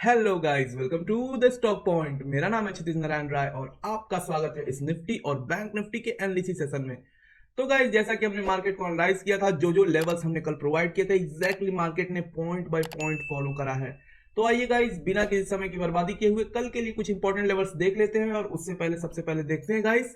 Hello guys, welcome to the stock point. मेरा नाम है क्षितिज नारायण राय और आपका स्वागत है इस निफ्टी और बैंक निफ्टी के एनालिसिस सेशन में। तो गाइस, जैसा कि हमने मार्केट को एनालाइज किया था, जो लेवल्स हमने कल प्रोवाइड किए थे, एग्जैक्टली मार्केट ने पॉइंट बाय पॉइंट फॉलो करा है। तो आइए गाइस, बिना किसी समय की बर्बादी किए हुए कल के लिए कुछ इंपॉर्टेंट लेवल्स देख लेते हैं। और उससे पहले सबसे पहले देखते हैं गाइस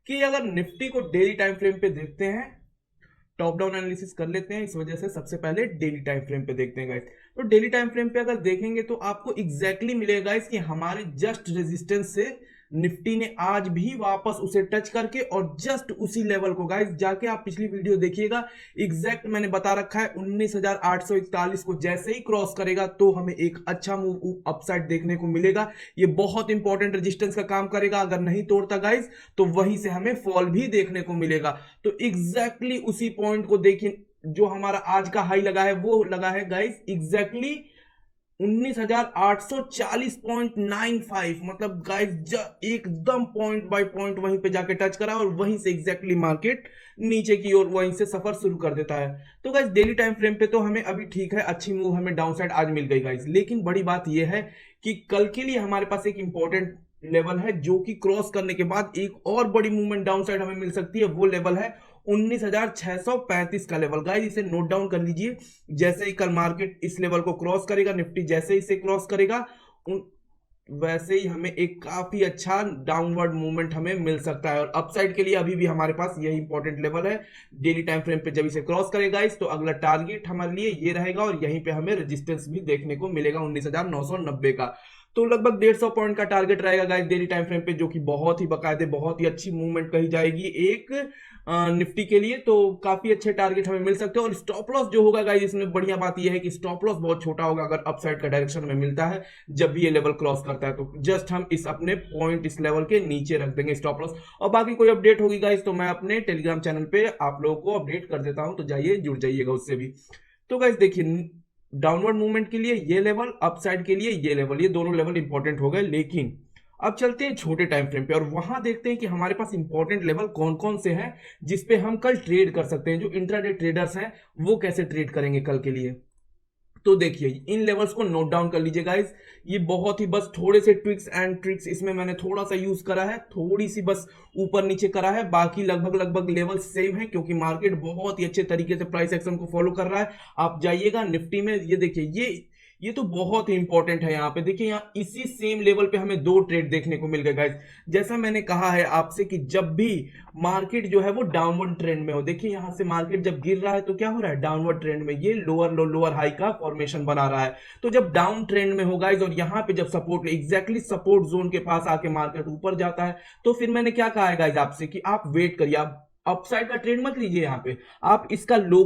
कि अगर निफ्टी को डेली टाइम फ्रेम पे देखते हैं, टॉप डाउन एनालिसिस कर लेते हैं। इस वजह से सबसे पहले डेली टाइम फ्रेम पे देखते हैं गाइस। तो डेली टाइम फ्रेम पे अगर देखेंगे तो आपको एग्जैक्टली मिलेगा गाइस कि हमारे जस्ट रेजिस्टेंस से निफ्टी ने आज भी वापस उसे टच करके और जस्ट उसी लेवल को गाइस, जाके आप पिछली वीडियो देखिएगा, एग्जैक्ट मैंने बता रखा है 19,841 को जैसे ही क्रॉस करेगा तो हमें एक अच्छा मूव अपसाइड देखने को मिलेगा। ये बहुत इंपॉर्टेंट रेजिस्टेंस का काम करेगा। अगर नहीं तोड़ता गाइस तो वहीं से हमें फॉल भी देखने को मिलेगा। तो एग्जैक्टली उसी पॉइंट को देखिए, जो हमारा आज का हाई लगा है वो लगा है गाइस एग्जैक्टली 19,840.95। मतलब गाइस एकदम पॉइंट बाय पॉइंट वहीं पे जाके टच करा और वहीं से एग्जैक्टली मार्केट नीचे की ओर वहीं से सफर शुरू कर देता है। तो गाइस, डेली टाइम फ्रेम पे तो हमें अभी ठीक है, अच्छी मूव हमें डाउन साइड आज मिल गई गाइस। लेकिन बड़ी बात यह है कि कल के लिए हमारे पास एक इंपॉर्टेंट लेवल है जो कि क्रॉस करने के बाद एक और बड़ी मूवमेंट डाउन साइड हमें मिल सकती है। वो लेवल है 19,635 का लेवल। गाइस, इसे नोट डाउन कर लीजिए। जैसे ही कल मार्केट इस लेवल को क्रॉस करेगा, निफ्टी जैसे ही इसे क्रॉस करेगा, वैसे ही हमें एक काफी अच्छा डाउनवर्ड मूवमेंट हमें मिल सकता है। और अपसाइड के लिए अभी भी हमारे पास यही इंपॉर्टेंट लेवल है। डेली टाइम फ्रेम पे जब इसे क्रॉस करेगा इस, तो अगला टारगेट हमारे लिए ये रहेगा और यहीं पे हमें रेजिस्टेंस भी देखने को मिलेगा 19,990 का। तो लगभग 150 पॉइंट का टारगेट रहेगा गाइस डेली टाइम फ्रेम पे, जो कि बहुत ही बाकायदे बहुत ही अच्छी मूवमेंट कही जाएगी एक निफ्टी के लिए। तो काफी अच्छे टारगेट हमें मिल सकते हैं। और स्टॉप लॉस जो होगा गाइस, इसमें बढ़िया बात यह है कि स्टॉप लॉस बहुत छोटा होगा अगर अपसाइड का डायरेक्शन में मिलता है। जब भी ये लेवल क्रॉस करता है तो जस्ट हम इस अपने पॉइंट इस लेवल के नीचे रख देंगे स्टॉप लॉस। और बाकी कोई अपडेट होगी गाइस तो मैं अपने टेलीग्राम चैनल पे आप लोगों को अपडेट कर देता हूं, तो जाइए जुड़ जाइएगा उससे भी। तो गाइस देखिए, डाउनवर्ड मूवमेंट के लिए ये लेवल, अपसाइड के लिए ये लेवल, ये दोनों लेवल इंपॉर्टेंट हो गए। लेकिन अब चलते हैं छोटे टाइम फ्रेम पे और वहां देखते हैं कि हमारे पास इंपॉर्टेंट लेवल कौन कौन से हैं जिसपे हम कल ट्रेड कर सकते हैं। जो इंट्राडे ट्रेडर्स हैं वो कैसे ट्रेड करेंगे कल के लिए। तो देखिए, इन लेवल्स को नोट डाउन कर लीजिए गाइस। ये बहुत ही बस थोड़े से ट्विक्स एंड ट्रिक्स इसमें मैंने थोड़ा सा यूज करा है, थोड़ी सी बस ऊपर नीचे करा है। बाकी लगभग लगभग लेवल सेम है क्योंकि मार्केट बहुत ही अच्छे तरीके से प्राइस एक्शन को फॉलो कर रहा है। आप जाइएगा निफ्टी में, ये देखिए, ये तो बहुत ही इंपॉर्टेंट है। यहाँ पे देखिए, यहाँ इसी सेम लेवल पे हमें दो ट्रेड देखने को मिल गए गाइस। जैसा मैंने कहा है आपसे कि जब भी मार्केट जो है वो डाउनवर्ड ट्रेंड में हो, देखिए यहां से मार्केट जब गिर रहा है तो क्या हो रहा है, डाउनवर्ड ट्रेंड में ये लोअर लो लोअर हाई का फॉर्मेशन बना रहा है। तो जब डाउन ट्रेंड में हो गाइस और यहाँ पे जब सपोर्ट एग्जैक्टली सपोर्ट जोन के पास आके मार्केट ऊपर जाता है, तो फिर मैंने क्या कहा है गाइस आपसे कि आप वेट करिए, आप अपसाइड का ट्रेड मत लीजिए। यहाँ पे आप इसका लो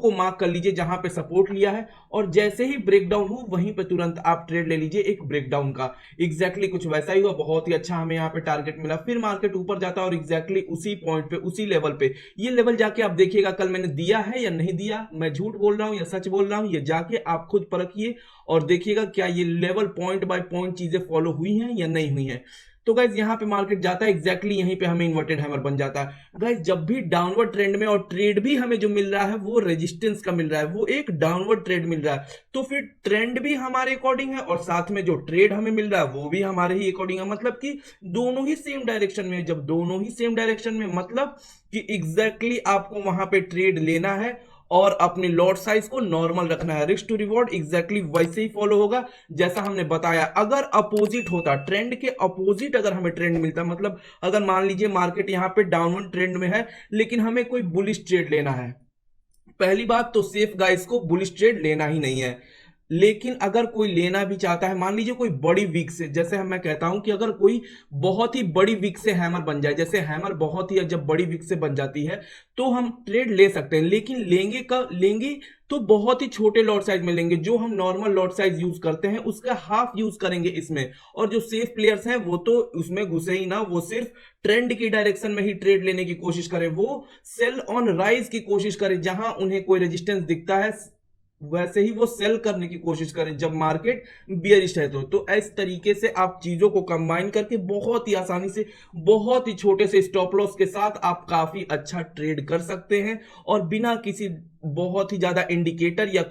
को मार्क कर लीजिए जहां पे सपोर्ट लिया है, और जैसे ही ब्रेकडाउन हो वहीं पे तुरंत आप ट्रेड ले लीजिए एक ब्रेकडाउन का। एग्जैक्टली कुछ वैसा ही हुआ, बहुत ही अच्छा हमें यहाँ पे टारगेट मिला। फिर मार्केट ऊपर जाता है और एग्जैक्टली उसी पॉइंट पे उसी लेवल पे, ये लेवल जाके आप देखिएगा कल मैंने दिया है या नहीं दिया, मैं झूठ बोल रहा हूं या सच बोल रहा हूं, ये जाके आप खुद परखिए और देखिएगा क्या ये लेवल पॉइंट बाय पॉइंट चीजें फॉलो हुई हैं या नहीं हुई हैं। तो गाइज यहाँ पे मार्केट जाता है एग्जैक्टली यहीं पे हमें इन्वर्टेड हैमर बन जाता है। गाइज जब भी डाउनवर्ड ट्रेंड में और ट्रेड भी हमें जो मिल रहा है वो रेजिस्टेंस का मिल रहा है, वो एक डाउनवर्ड ट्रेड मिल रहा है, तो फिर ट्रेंड भी हमारे अकॉर्डिंग है और साथ में जो ट्रेड हमें मिल रहा है वो भी हमारे ही अकॉर्डिंग है। मतलब कि दोनों ही सेम डायरेक्शन में। जब दोनों ही सेम डायरेक्शन में मतलब कि एग्जैक्टली आपको वहां पे ट्रेड लेना है और अपने लॉट साइज को नॉर्मल रखना है। रिस्क टू रिवॉर्ड एग्जैक्टली वैसे ही फॉलो होगा जैसा हमने बताया। अगर अपोजिट होता, ट्रेंड के अपोजिट अगर हमें ट्रेंड मिलता, मतलब अगर मान लीजिए मार्केट यहां पे डाउनवर्ड ट्रेंड में है लेकिन हमें कोई बुलिश ट्रेड लेना है, पहली बात तो सेफ गाइस को बुलिश ट्रेड लेना ही नहीं है। लेकिन अगर कोई लेना भी चाहता है, मान लीजिए कोई बड़ी वीक से, जैसे मैं कहता हूं कि अगर कोई बहुत ही बड़ी वीक से हैमर बन जाए, जैसे हैमर बहुत ही जब बड़ी वीक से बन जाती है तो हम ट्रेड ले सकते हैं। लेकिन लेंगे कब लेंगे, तो बहुत ही छोटे लॉट साइज में लेंगे। जो हम नॉर्मल लॉट साइज यूज करते हैं उसका हाफ यूज करेंगे इसमें। और जो सेफ प्लेयर्स हैं वो तो उसमें घुसे ही ना, वो सिर्फ ट्रेंड की डायरेक्शन में ही ट्रेड लेने की कोशिश करें, वो सेल ऑन राइज की कोशिश करें। जहां उन्हें कोई रेजिस्टेंस दिखता है वैसे ही वो सेल करने की कोशिश करें जब मार्केट बियरिश है। तो इस तरीके से आप चीजों को कंबाइन करके बहुत ही आसानी से, बहुत ही छोटे से स्टॉप लॉस के साथ आप काफी अच्छा ट्रेड कर सकते हैं और बिना किसी बहुत ही ज्यादा इंडिकेटर या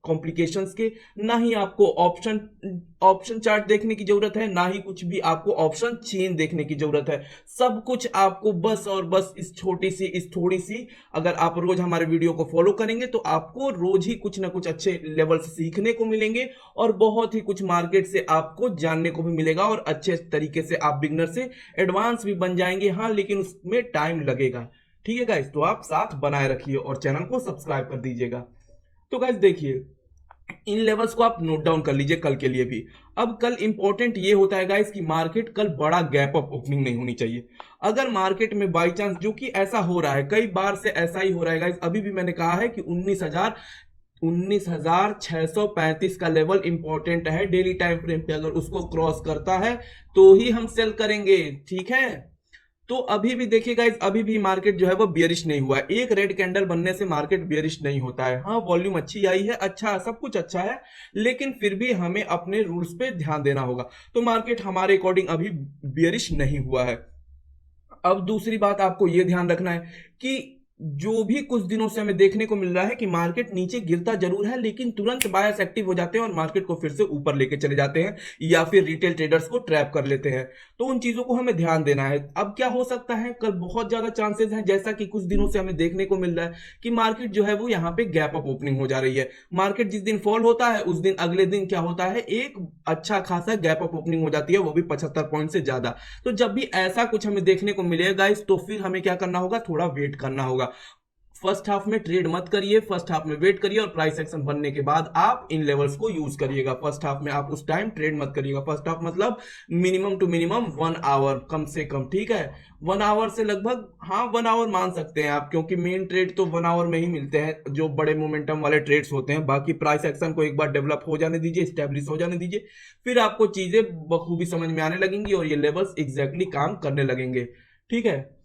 कॉम्प्लिकेशंस के, ना ही आपको ऑप्शन चार्ट देखने की जरूरत है, ना ही कुछ भी आपको ऑप्शन चेन देखने की जरूरत है। सब कुछ आपको बस और बस इस थोड़ी सी अगर आप रोज हमारे वीडियो को फॉलो करेंगे तो आपको रोज ही कुछ ना कुछ अच्छे लेवल सीखने को मिलेंगे और बहुत ही कुछ मार्केट से आपको जानने को भी मिलेगा और अच्छे तरीके से आप बिगनर से एडवांस भी बन जाएंगे। हाँ, लेकिन उसमें टाइम लगेगा। ठीक है गाइस, तो आप साथ बनाए रखिए और चैनल को सब्सक्राइब कर दीजिएगा। तो गाइस देखिए, इन लेवल्स को आप नोट डाउन कर लीजिए कल के लिए भी। अब कल इंपॉर्टेंट ये होता है गाइस कि मार्केट कल बड़ा गैप अप ओपनिंग नहीं होनी चाहिए। अगर मार्केट में बाई चांस, जो कि ऐसा हो रहा है, कई बार से ऐसा ही हो रहा है गाइस, अभी भी मैंने कहा है कि 19,635 का लेवल इंपॉर्टेंट है डेली टाइम फ्रेम पे। अगर उसको क्रॉस करता है तो ही हम सेल करेंगे। ठीक है, तो अभी भी देखिए गाइस, अभी भी मार्केट जो है वो बियरिश नहीं हुआ है। एक रेड कैंडल बनने से मार्केट बियरिश नहीं होता है। हाँ, वॉल्यूम अच्छी आई है, अच्छा सब कुछ अच्छा है, लेकिन फिर भी हमें अपने रूल्स पे ध्यान देना होगा। तो मार्केट हमारे अकॉर्डिंग अभी बियरिश नहीं हुआ है। अब दूसरी बात आपको यह ध्यान रखना है कि जो भी कुछ दिनों से हमें देखने को मिल रहा है कि मार्केट नीचे गिरता जरूर है, लेकिन तुरंत बायर्स एक्टिव हो जाते हैं और मार्केट को फिर से ऊपर लेके चले जाते हैं या फिर रिटेल ट्रेडर्स को ट्रैप कर लेते हैं। तो उन चीजों को हमें ध्यान देना है। अब क्या हो सकता है, कल बहुत ज्यादा चांसेस हैं, जैसा कि कुछ दिनों से हमें देखने को मिल रहा है कि मार्केट जो है वो यहाँ पे गैप अप ओपनिंग हो जा रही है। मार्केट जिस दिन फॉल होता है उस दिन अगले दिन क्या होता है, एक अच्छा खासा गैप अप ओपनिंग हो जाती है, वो भी 75 पॉइंट से ज्यादा। तो जब भी ऐसा कुछ हमें देखने को मिलेगा गाइस, तो फिर हमें क्या करना होगा, थोड़ा वेट करना होगा। फर्स्ट हाफ में ट्रेड मत करिए, फर्स्ट हाफ में वेट करिए और प्राइस एक्शन बनने के बाद आप इन लेवल्स को यूज करिएगा। फर्स्ट हाफ में आप उस टाइम ट्रेड मत करिएगा। फर्स्ट हाफ मतलब मिनिमम टू मिनिमम 1 आवर कम से कम। ठीक है, 1 आवर से लगभग, हाँ 1 आवर मान सकते हैं आप, क्योंकि मेन ट्रेड तो 1 आवर में ही मिलते हैं जो बड़े मोमेंटम वाले ट्रेड्स होते हैं। बाकी प्राइस एक्शन को एक बार डेवलप हो जाने दीजिए, स्टेब्लिश हो जाने दीजिए, फिर आपको चीजें बखूबी समझ में आने लगेंगी और ये लेवल्स एग्जैक्टली काम करने लगेंगे। ठीक है,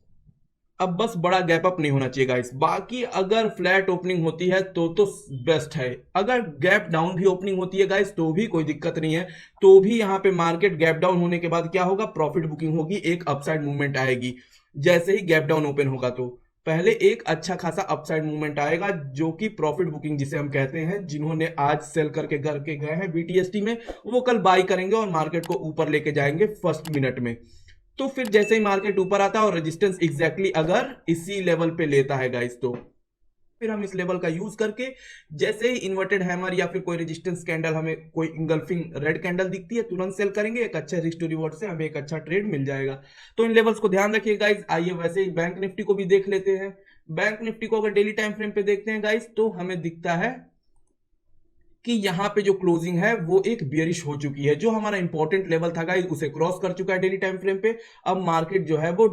अब बस बड़ा गैप अप नहीं होना चाहिए गाइस। बाकी अगर फ्लैट ओपनिंग होती है तो बेस्ट है। अगर गैप डाउन भी ओपनिंग होती है गाइस तो भी कोई दिक्कत नहीं है। तो भी यहाँ पे मार्केट गैप डाउन होने के बाद क्या होगा, प्रॉफिट बुकिंग होगी, एक अपसाइड मूवमेंट आएगी। जैसे ही गैप डाउन ओपन होगा तो पहले एक अच्छा खासा अपसाइड मूवमेंट आएगा, जो कि प्रॉफिट बुकिंग जिसे हम कहते हैं। जिन्होंने आज सेल करके घर के गए हैं बीटीएसटी में, वो कल बाई करेंगे और मार्केट को ऊपर लेके जाएंगे फर्स्ट मिनट में। तो फिर जैसे ही मार्केट ऊपर आता है और रेजिस्टेंस एग्जैक्टली अगर इसी लेवल पे लेता है गाइस, तो फिर हम इस लेवल का यूज करके जैसे ही इन्वर्टेड हैमर या फिर कोई रेजिस्टेंस कैंडल, हमें कोई इंगल्फिंग रेड कैंडल दिखती है, तुरंत सेल करेंगे। एक अच्छा रिस्क टू रिवॉर्ड से हमें एक अच्छा ट्रेड मिल जाएगा। तो इन लेवल्स को ध्यान रखिए गाइस। आइए वैसे ही बैंक निफ्टी को भी देख लेते हैं। बैंक निफ्टी को अगर डेली टाइम फ्रेम पे देखते हैं गाइस, तो हमें दिखता है कि यहाँ पे जो क्लोजिंग है वो एक बियरिश हो चुकी है। जो हमारा इंपॉर्टेंट लेवल था गाइस उसे क्रॉस कर चुका है डेली टाइम फ्रेम पे। अब मार्केट जो है वो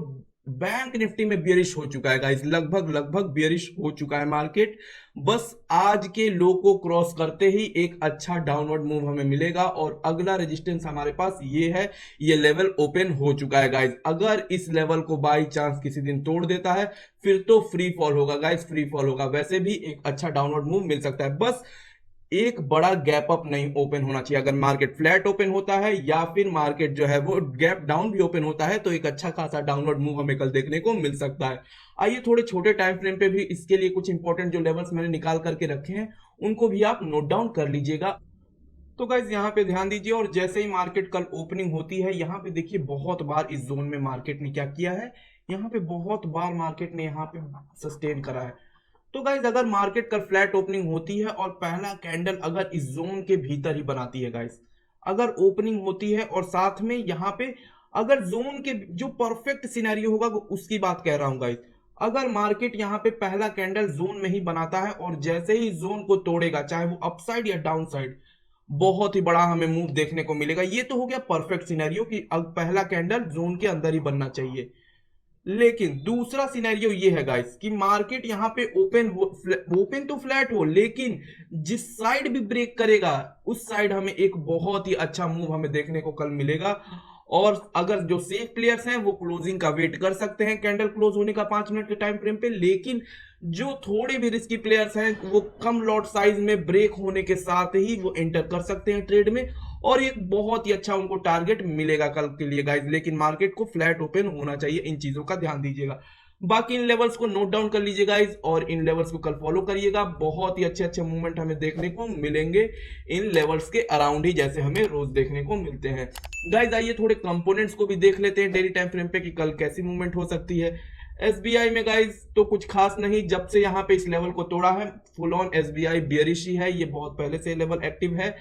बैंक निफ्टी में बियरिश हो चुका है गाइस, लगभग बियरिश हो चुका है मार्केट। बस आज के लो को क्रॉस करते ही एक अच्छा डाउनवर्ड मूव हमें मिलेगा और अगला रेजिस्टेंस हमारे पास ये है, ये लेवल ओपन हो चुका है गाइस। अगर इस लेवल को बाई चांस किसी दिन तोड़ देता है फिर तो फ्री फॉल होगा गाइस, फ्री फॉल होगा। वैसे भी एक अच्छा डाउनवर्ड मूव मिल सकता है, बस एक बड़ा गैप अप नहीं ओपन होना चाहिए। अगर मार्केट फ्लैट ओपन होता है या फिर मार्केट जो है वो गैप डाउन भी ओपन होता है तो एक अच्छा खासा डाउनवर्ड मूव हमें कल देखने को मिल सकता है। आइए थोड़े छोटे टाइम फ्रेम पे भी इसके लिए कुछ इंपॉर्टेंट जो लेवल्स मैंने निकाल करके रखे हैं उनको भी आप नोट डाउन कर लीजिएगा। तो गाइज यहाँ पे ध्यान दीजिए, और जैसे ही मार्केट कल ओपनिंग होती है, यहाँ पे देखिए बहुत बार इस जोन में मार्केट ने क्या किया है, यहाँ पे बहुत बार मार्केट ने यहाँ पे सस्टेन करा है। तो गाइज अगर मार्केट कल फ्लैट ओपनिंग होती है और पहला कैंडल अगर इस जोन के भीतर ही बनाती है गाइज, अगर ओपनिंग होती है और साथ में यहाँ पे अगर जोन के जो परफेक्ट सिनेरियो होगा उसकी बात कह रहा हूं गाइज, अगर मार्केट यहाँ पे पहला कैंडल जोन में ही बनाता है और जैसे ही जोन को तोड़ेगा, चाहे वो अपसाइड या डाउन साइड, बहुत ही बड़ा हमें मूव देखने को मिलेगा। ये तो हो गया परफेक्ट सिनेरियो कि अब पहला कैंडल जोन के अंदर ही बनना चाहिए। लेकिन दूसरा सिनेरियो ये है गाइस कि मार्केट यहाँ पे ओपन तो फ्लैट हो, लेकिन जिस साइड भी ब्रेक करेगा उस साइड हमें एक बहुत ही अच्छा मूव हमें देखने को कल मिलेगा। और अगर जो सेफ प्लेयर्स हैं वो क्लोजिंग का वेट कर सकते हैं कैंडल क्लोज होने का 5 मिनट के टाइम फ्रेम पे, लेकिन जो थोड़े भी रिस्की प्लेयर्स हैं वो कम लॉट साइज में ब्रेक होने के साथ ही वो एंटर कर सकते हैं ट्रेड में और एक बहुत ही अच्छा उनको टारगेट मिलेगा कल के लिए गाइस। लेकिन मार्केट को फ्लैट ओपन होना चाहिए, इन चीजों का ध्यान दीजिएगा। बाकी इन लेवल्स को नोट डाउन कर लीजिए गाइज, और इन लेवल्स को कल फॉलो करिएगा। बहुत ही अच्छे अच्छे मूवमेंट हमें देखने को मिलेंगे इन लेवल्स के अराउंड ही, जैसे हमें रोज देखने को मिलते हैं। गाइज आइए थोड़े कंपोनेंट्स को भी देख लेते हैं डेली टाइम फ्रेम पे कि कल कैसी मूवमेंट हो सकती है। एसबीआई में गाइज तो कुछ खास नहीं, जब से यहाँ पे इस लेवल को तोड़ा है फुल ऑन एसबीआई बियरिश ही है। ये बहुत पहले से लेवल एक्टिव है,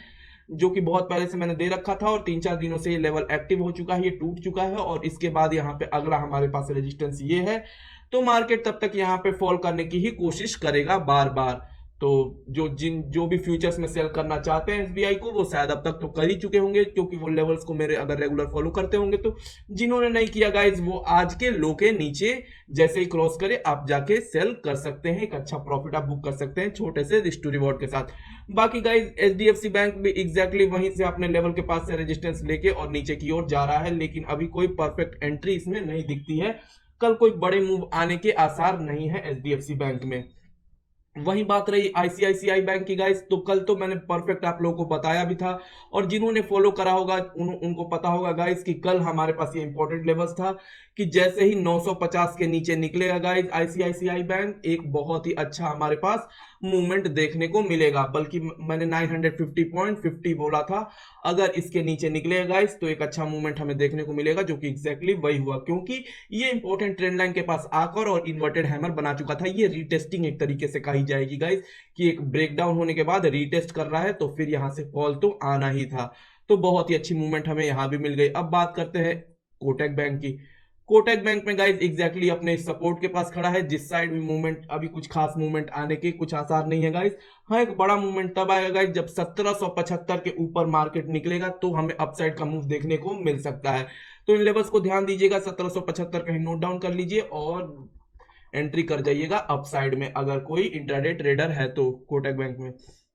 जो कि बहुत पहले से मैंने दे रखा था, और 3-4 दिनों से ये लेवल एक्टिव हो चुका है, ये टूट चुका है, और इसके बाद यहाँ पे अगला हमारे पास रेजिस्टेंस ये है। तो मार्केट तब तक यहाँ पे फॉल करने की ही कोशिश करेगा बार बार। तो जो भी फ्यूचर्स में सेल करना चाहते हैं एसबीआई को, वो शायद अब तक तो कर ही चुके होंगे, क्योंकि वो लेवल्स को मेरे अगर रेगुलर फॉलो करते होंगे। तो जिन्होंने नहीं किया गाइज, वो आज के लो के नीचे जैसे ही क्रॉस करे आप जाके सेल कर सकते हैं, एक अच्छा प्रॉफिट आप बुक कर सकते हैं छोटे से रिस्क टू रिवॉर्ड के साथ। बाकी गाइज एचडीएफसी बैंक भी एग्जैक्टली वहीं से अपने लेवल के पास से रेजिस्टेंस लेके और नीचे की ओर जा रहा है, लेकिन अभी कोई परफेक्ट एंट्री इसमें नहीं दिखती है। कल कोई बड़े मूव आने के आसार नहीं है एचडीएफसी बैंक में। वही बात रही आईसीआईसीआई बैंक की गाइस, तो कल तो मैंने परफेक्ट आप लोगों को बताया भी था, और जिन्होंने फॉलो करा होगा उनको पता होगा गाइस कि कल हमारे पास ये इंपॉर्टेंट लेवल्स था कि जैसे ही 950 के नीचे निकलेगा गाइस आईसीआईसीआई बैंक, एक बहुत ही अच्छा हमारे पास मूवमेंट देखने को मिलेगा। बल्कि मैंने 950.50 बोला था, अगर इसके नीचे निकलेगा गाइस तो एक अच्छा मूवमेंट हमें देखने को मिलेगा, जो कि एग्जैक्टली वही हुआ, क्योंकि ये इंपॉर्टेंट ट्रेंड लाइन के पास आकर और इन्वर्टेड हैमर बना चुका था। ये रीटेस्टिंग एक तरीके से कही जाएगी गाइस, कि एक ब्रेकडाउन होने के बाद रीटेस्ट कर रहा है, तो फिर यहां से फॉल तो आना ही था। तो बहुत ही अच्छी मूवमेंट हमें यहां भी मिल गई। अब बात करते हैं कोटक बैंक की। कोटक बैंक में गाइस एग्जैक्टली अपने सपोर्ट के पास खड़ा है, जिस साइड भी मूवमेंट अभी कुछ खास मूवमेंट आने के कुछ आसार नहीं है गाइस। हाँ, एक बड़ा मूवमेंट तब आएगा गाइस जब 1775 के ऊपर मार्केट निकलेगा, तो हमें अपसाइड का मूव देखने को मिल सकता है। तो इन लेवल्स को ध्यान दीजिएगा, 1775 कहीं नोट डाउन कर लीजिए और एंट्री कर जाइएगा अपसाइड में, अगर कोई इंट्राडे ट्रेडर है तो कोटक बैंक में।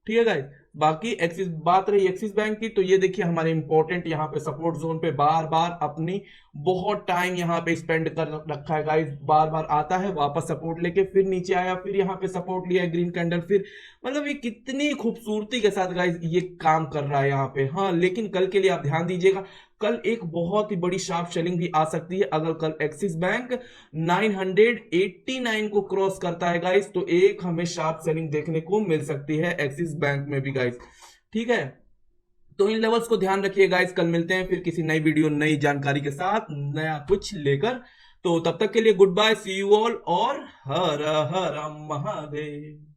ठीक है गाइस। बाकी एक्सिस, बात रही एक्सिस बैंक की, तो ये देखिए हमारे इंपॉर्टेंट यहाँ पे सपोर्ट जोन पे बार बार अपनी बहुत टाइम यहाँ पे स्पेंड कर रखा है गाइस। बार बार आता है वापस सपोर्ट लेके, फिर नीचे आया, फिर यहाँ पे सपोर्ट लिया ग्रीन कैंडल, फिर मतलब ये कितनी खूबसूरती के साथ गाइस ये काम कर रहा है यहाँ पे। हाँ, लेकिन कल के लिए आप ध्यान दीजिएगा, कल एक बहुत ही बड़ी शार्प सेलिंग भी आ सकती है। अगर कल एक्सिस बैंक 989 को क्रॉस करता है गाइस, तो एक हमें शार्प सेलिंग देखने को मिल सकती है एक्सिस बैंक में भी गाइस। ठीक है, तो इन लेवल्स को ध्यान रखिए गाइस। कल मिलते हैं फिर किसी नई वीडियो नई जानकारी के साथ, नया कुछ लेकर। तो तब तक के लिए goodbye, see you all, और हर हर महादेव।